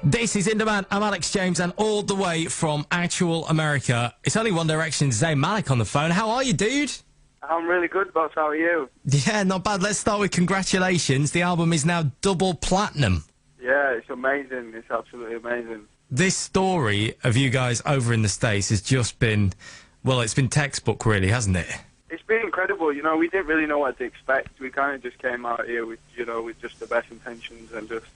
This is In Demand. I'm Alex James, and all the way from actual America, it's only One Direction's Zayn Malik on the phone. How are you, dude? I'm really good, boss. How are you? Yeah, not bad. Let's start with congratulations. The album is now double platinum. Yeah, it's amazing. It's absolutely amazing. This story of you guys over in the States has just been, well, it's been textbook, really, hasn't it? It's been incredible. You know, we didn't really know what to expect. We kind of just came out here with, with just the best intentions and just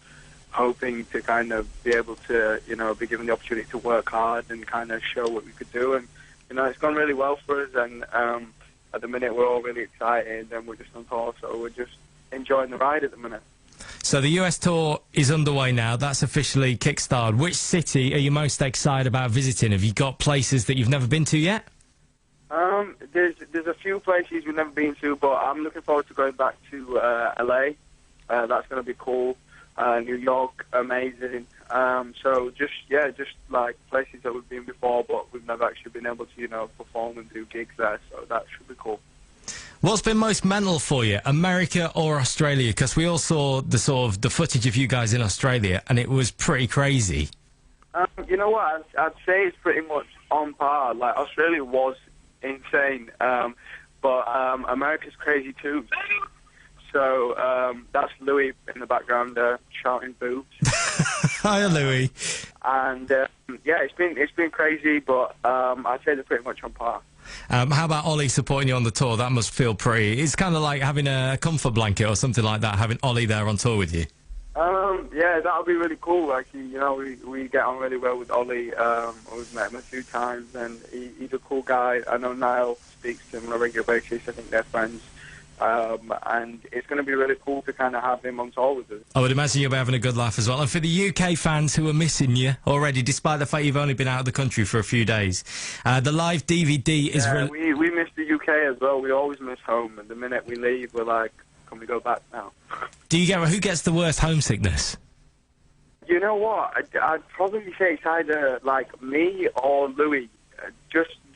hoping to kind of be able to, be given the opportunity to work hard and kind of show what we could do. And, it's gone really well for us. And at the minute, we're all really excited and we're just on tour. So we're just enjoying the ride at the minute. So the US tour is underway now. That's officially kickstarted. Which city are you most excited about visiting? Have you got places that you've never been to yet? There's a few places we've never been to, but I'm looking forward to going back to LA. That's going to be cool. New York, amazing. So just like places that we've been before, but we've never actually been able to, perform and do gigs there. So that should be cool. What's been most mental for you, America or Australia? Because we all saw the footage of you guys in Australia, and it was pretty crazy. You know what? I'd say it's pretty much on par. Like, Australia was insane, but America's crazy too. So that's Louis in the background shouting boobs. Hi, Louis. And it's been crazy, but I'd say they're pretty much on par. How about Ollie supporting you on the tour? That must feel pretty. It's kind of like having a comfort blanket or something like that, having Ollie there on tour with you. Yeah, that would be really cool. Actually, we get on really well with Ollie. We've met him a few times, and he's a cool guy. I know Niall speaks to him on a regular basis. I think they're friends. And it's going to be really cool to kind of have him on tour with us. I would imagine you'll be having a good laugh as well. And for the UK fans who are missing you already, despite the fact you've only been out of the country for a few days, the live DVD is... we miss the UK as well. We always miss home. And the minute we leave, we're like, can we go back now? Who gets the worst homesickness? You know what? I'd probably say it's either like me or Louis.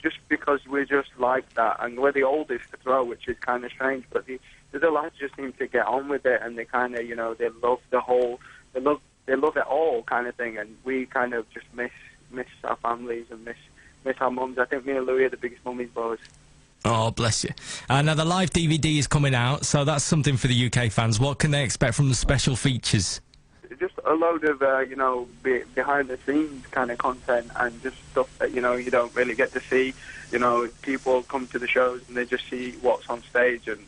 Just because we're just like that, and we're the oldest as well, which is kind of strange. But the other lads just seem to get on with it, and they kind of, they love they love it all kind of thing. And we kind of just miss our families and miss our mums. I think me and Louis are the biggest mummies boys. Oh, bless you. Now the live DVD is coming out, so that's something for the UK fans. What can they expect from the special features? Just a load of, behind-the-scenes kind of content and just stuff that, you don't really get to see. People come to the shows and they just see what's on stage and,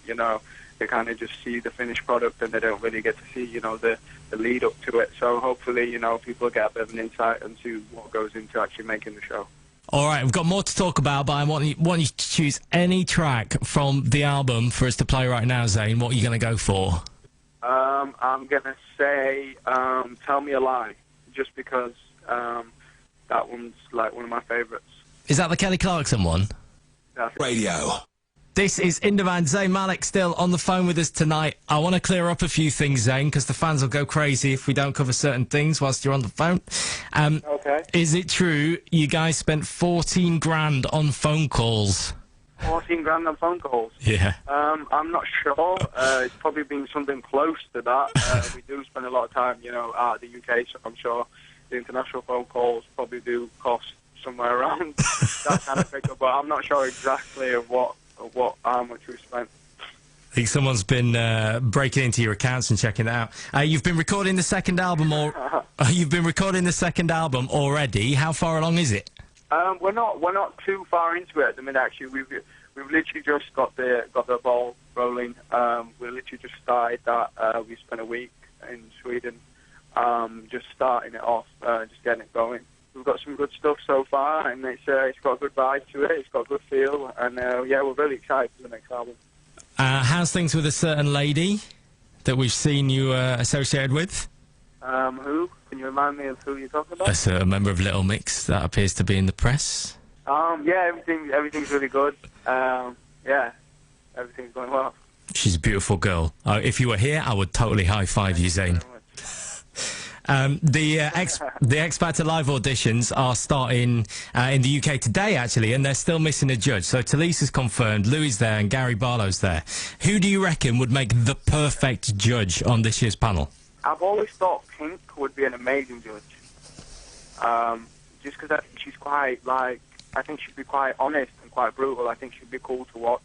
they kind of just see the finished product and they don't really get to see, the lead up to it. So hopefully, people get a bit of an insight into what goes into actually making the show. All right, we've got more to talk about, but I want you to choose any track from the album for us to play right now, Zayn. What are you going to go for? I'm going to say Tell Me a Lie, just because that one's like one of my favourites. Is that the Kelly Clarkson one? That's Radio. This is In Demand. Zayn Malik still on the phone with us tonight. I want to clear up a few things, Zayn, because the fans will go crazy if we don't cover certain things whilst you're on the phone. Okay. Is it true you guys spent 14 grand on phone calls? 14 grand on phone calls? Yeah. I'm not sure. It's probably been something close to that. We do spend a lot of time, out of the UK, so I'm sure the international phone calls probably do cost somewhere around that kind of figure, but I'm not sure exactly of how much we spent. I think someone's been breaking into your accounts and checking it out. You've been recording the second album, already. How far along is it? We're not too far into it at the minute. Actually, we've literally just got the ball rolling. We literally just started that. We spent a week in Sweden, just starting it off, just getting it going. We've got some good stuff so far, and it's got a good vibe to it. It's got a good feel, and we're really excited for the next album. How's things with a certain lady that we've seen you associated with? Who? Can you remind me of who you're talking about? A member of Little Mix that appears to be in the press. Everything's really good. Everything's going well. She's a beautiful girl. If you were here, I would totally high-five you, Zayn. The X Factor live auditions are starting in the UK today, actually, and they're still missing a judge. So Talise is confirmed, Louis is there, and Gary Barlow's there. Who do you reckon would make the perfect judge on this year's panel? I've always thought Pink would be an amazing judge. just because I think she's quite, like, I think she'd be quite honest and quite brutal. I think she'd be cool to watch.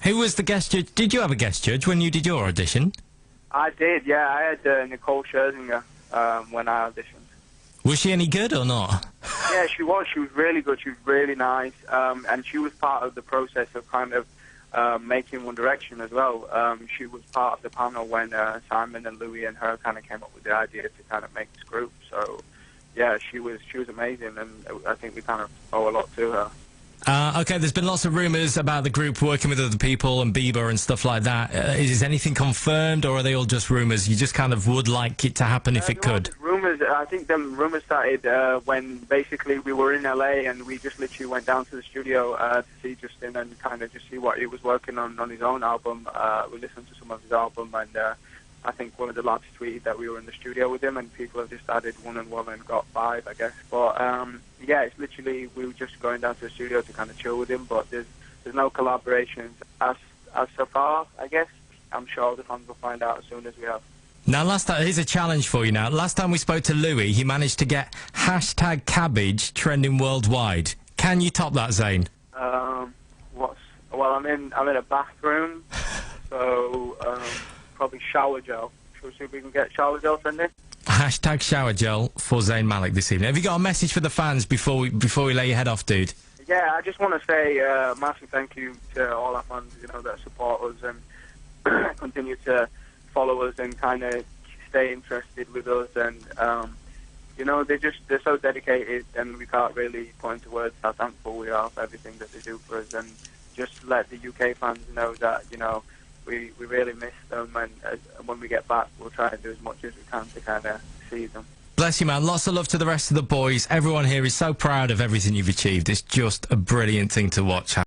Who was the guest judge? Did you have a guest judge when you did your audition? I did, yeah. I had Nicole Scherzinger when I auditioned. Was she any good or not? Yeah, she was. She was really good. She was really nice. And she was part of the process of kind of making One Direction as well. She was part of the panel when Simon and Louis and her kind of came up with the idea to kind of make this group. So, yeah, she was amazing, and I think we kind of owe a lot to her. Okay, there's been lots of rumours about the group working with other people and Bieber and stuff like that. Is anything confirmed, or are they all just rumours? You just kind of would like it to happen if it could? Rumours. I think the rumours started when basically we were in LA and we just literally went down to the studio to see Justin and kind of just see what he was working on his own album. We listened to some of his album, and I think one of the lads tweeted that we were in the studio with him, and people have just added one and one and got five, I guess. But yeah, it's literally we were just going down to the studio to kind of chill with him. But there's no collaborations as so far, I guess. I'm sure the fans will find out as soon as we have. Now, here's a challenge for you now. Last time we spoke to Louis, he managed to get #cabbage trending worldwide. Can you top that, Zayn? Well, I'm in a bathroom, so probably shower gel. Shall we see if we can get shower gel trending? #shower gel for Zayn Malik this evening. Have you got a message for the fans before we lay your head off, dude? Yeah, I just want to say a massive thank you to all our fans, that support us and continue to follow us and kind of stay interested with us. And, they're so dedicated, and we can't really put into words how thankful we are for everything that they do for us. And just let the UK fans know that, we really miss them, and when we get back, we'll try to do as much as we can to kind of see them. Bless you, man. Lots of love to the rest of the boys. Everyone here is so proud of everything you've achieved. It's just a brilliant thing to watch.